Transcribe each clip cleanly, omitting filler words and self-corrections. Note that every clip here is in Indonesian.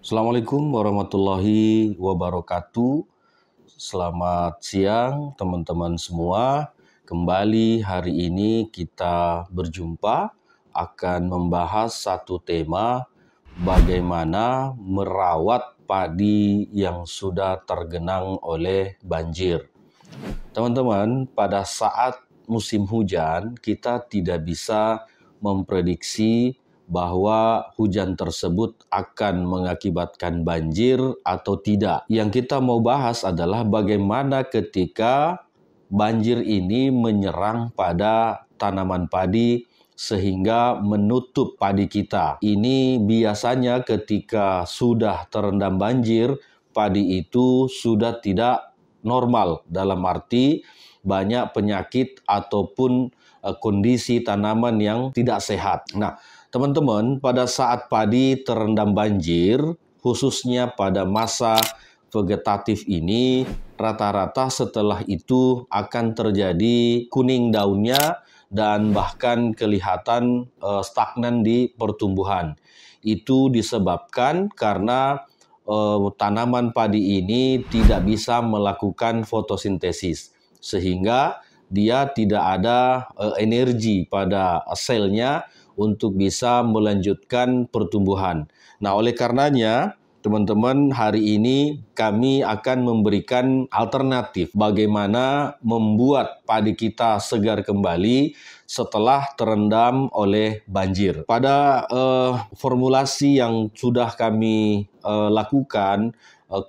Assalamualaikum warahmatullahi wabarakatuh. Selamat siang teman-teman semua. Kembali hari ini kita berjumpa akan membahas satu tema, bagaimana merawat padi yang sudah tergenang oleh banjir. Teman-teman, pada saat musim hujan kita tidak bisa memprediksi bahwa hujan tersebut akan mengakibatkan banjir atau tidak. Yang kita mau bahas adalah bagaimana ketika banjir ini menyerang pada tanaman padi sehingga menutup padi kita. Ini biasanya ketika sudah terendam banjir, padi itu sudah tidak normal, dalam arti banyak penyakit ataupun kondisi tanaman yang tidak sehat. Nah, teman-teman, pada saat padi terendam banjir, khususnya pada masa vegetatif ini, rata-rata setelah itu akan terjadi kuning daunnya dan bahkan kelihatan stagnan di pertumbuhan. Itu disebabkan karena tanaman padi ini tidak bisa melakukan fotosintesis, sehingga dia tidak ada energi pada selnya untuk bisa melanjutkan pertumbuhan. Nah, oleh karenanya, teman-teman, hari ini kami akan memberikan alternatif bagaimana membuat padi kita segar kembali setelah terendam oleh banjir. Pada formulasi yang sudah kami lakukan,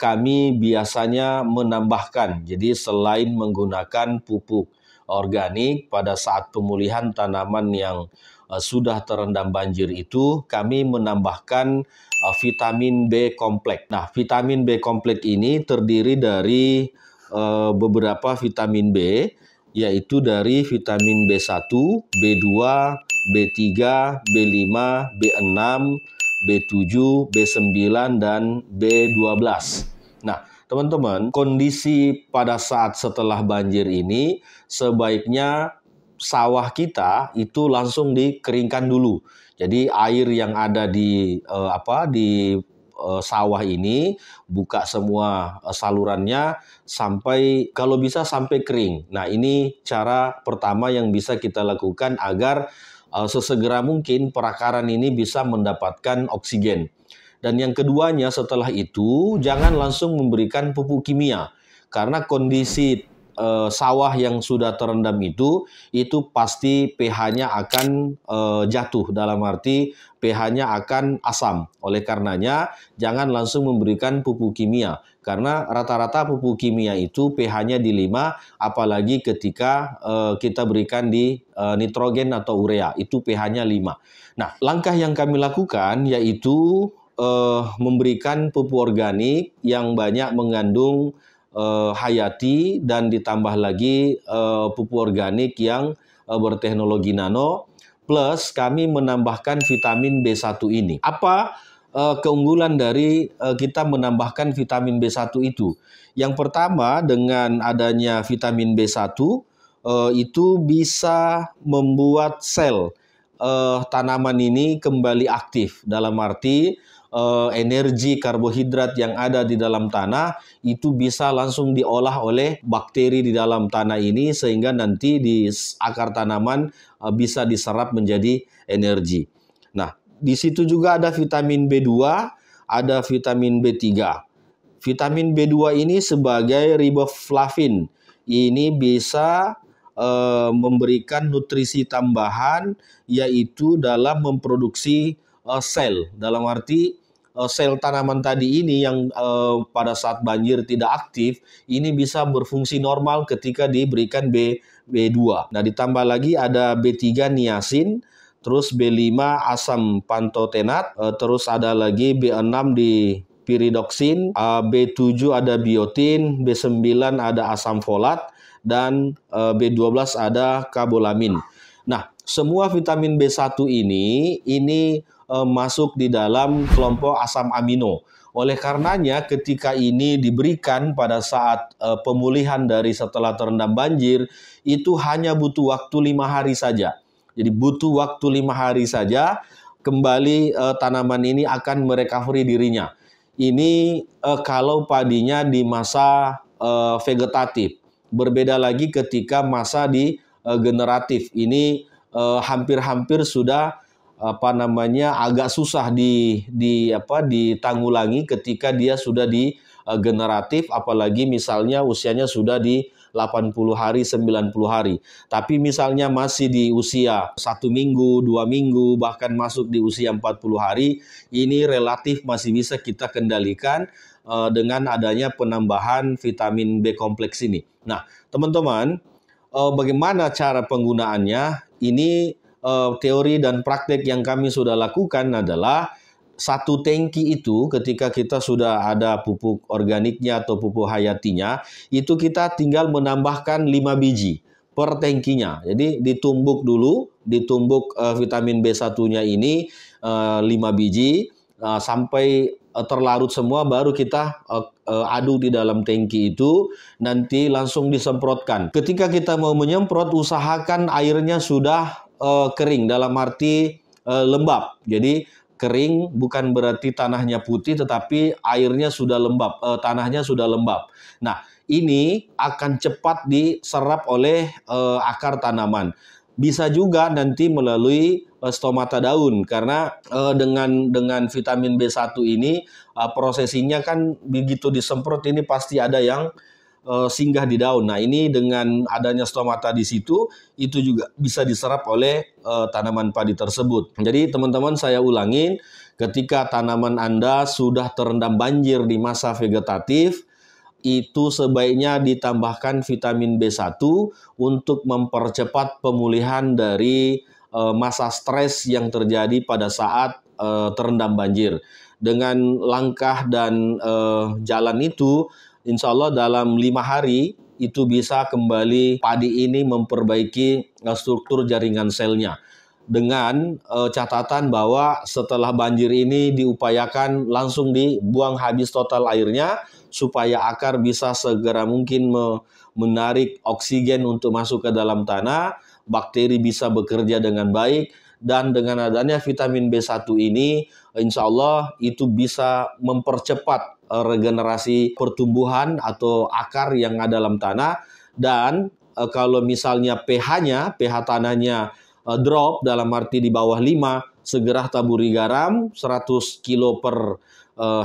kami biasanya menambahkan, jadi selain menggunakan pupuk organik pada saat pemulihan tanaman yang sudah terendam banjir itu, kami menambahkan vitamin B kompleks. Nah, vitamin B kompleks ini terdiri dari beberapa vitamin B, yaitu dari vitamin B1, B2, B3, B5, B6, B7, B9, dan B12. Nah, teman-teman, kondisi pada saat setelah banjir ini sebaiknya sawah kita itu langsung dikeringkan dulu. Jadi air yang ada di sawah ini buka semua salurannya sampai kalau bisa sampai kering. Nah, ini cara pertama yang bisa kita lakukan agar sesegera mungkin perakaran ini bisa mendapatkan oksigen. Dan yang keduanya setelah itu jangan langsung memberikan pupuk kimia, karena kondisi sawah yang sudah terendam itu pasti pH-nya akan jatuh, dalam arti pH-nya akan asam. Oleh karenanya jangan langsung memberikan pupuk kimia, karena rata-rata pupuk kimia itu pH-nya di 5, apalagi ketika kita berikan di nitrogen atau urea, itu pH-nya 5. Nah, langkah yang kami lakukan yaitu memberikan pupuk organik yang banyak mengandung hayati dan ditambah lagi pupuk organik yang berteknologi nano, plus kami menambahkan vitamin B1 ini. Apa keunggulan dari kita menambahkan vitamin B1 itu? Yang pertama, dengan adanya vitamin B1 itu bisa membuat sel tanaman ini kembali aktif, dalam arti energi karbohidrat yang ada di dalam tanah itu bisa langsung diolah oleh bakteri di dalam tanah ini, sehingga nanti di akar tanaman bisa diserap menjadi energi. Nah, di situ juga ada vitamin B2, ada vitamin B3. Vitamin B2 ini sebagai riboflavin. Ini bisa memberikan nutrisi tambahan, yaitu dalam memproduksi sel, dalam arti sel tanaman tadi ini yang pada saat banjir tidak aktif, ini bisa berfungsi normal ketika diberikan B2. Nah, ditambah lagi ada B3 niacin, terus B5 asam pantotenat, terus ada lagi B6 di piridoksin, B7 ada biotin, B9 ada asam folat, dan B12 ada kabolamin. Nah, semua vitamin B1 ini masuk di dalam kelompok asam amino. Oleh karenanya ketika ini diberikan pada saat pemulihan dari setelah terendam banjir, itu hanya butuh waktu 5 hari saja. Jadi butuh waktu 5 hari saja, kembali tanaman ini akan merecovery dirinya. Ini kalau padinya di masa vegetatif. Berbeda lagi ketika masa di generatif. Ini hampir-hampir sudah agak susah ditanggulangi ketika dia sudah di generatif, apalagi misalnya usianya sudah di 80 hari, 90 hari. Tapi misalnya masih di usia 1 minggu, 2 minggu, bahkan masuk di usia 40 hari, ini relatif masih bisa kita kendalikan dengan adanya penambahan vitamin B kompleks ini. Nah, teman-teman, bagaimana cara penggunaannya? Ini teori dan praktek yang kami sudah lakukan adalah 1 tangki itu ketika kita sudah ada pupuk organiknya atau pupuk hayatinya, itu kita tinggal menambahkan 5 biji per tangkinya. Jadi ditumbuk dulu, ditumbuk vitamin B1-nya ini 5 biji sampai terlarut semua, baru kita aduk di dalam tangki itu, nanti langsung disemprotkan. Ketika kita mau menyemprot, usahakan airnya sudah kering, dalam arti lembab. Jadi kering bukan berarti tanahnya putih, tetapi airnya sudah lembab, tanahnya sudah lembab. Nah, ini akan cepat diserap oleh akar tanaman. Bisa juga nanti melalui stomata daun, karena dengan vitamin B1 ini prosesinya kan begitu disemprot ini pasti ada yang singgah di daun. Nah, ini dengan adanya stomata di situ, itu juga bisa diserap oleh tanaman padi tersebut. Jadi teman-teman, saya ulangin, ketika tanaman Anda sudah terendam banjir di masa vegetatif, itu sebaiknya ditambahkan vitamin B1 untuk mempercepat pemulihan dari masa stres yang terjadi pada saat terendam banjir. Dengan langkah dan jalan itu, insya Allah dalam 5 hari itu bisa kembali padi ini memperbaiki struktur jaringan selnya. Dengan catatan bahwa setelah banjir ini diupayakan langsung dibuang habis total airnya, supaya akar bisa segera mungkin menarik oksigen untuk masuk ke dalam tanah, bakteri bisa bekerja dengan baik, dan dengan adanya vitamin B1 ini, insya Allah itu bisa mempercepat regenerasi pertumbuhan atau akar yang ada dalam tanah. Dan kalau misalnya pH tanahnya drop, dalam arti di bawah 5, segera taburi garam 100 kilo per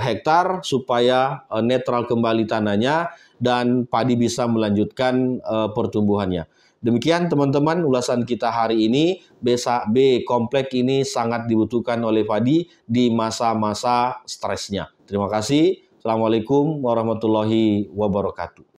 hektar supaya netral kembali tanahnya dan padi bisa melanjutkan pertumbuhannya. Demikian teman-teman ulasan kita hari ini. B kompleks ini sangat dibutuhkan oleh padi di masa-masa stresnya. Terima kasih. Assalamualaikum warahmatullahi wabarakatuh.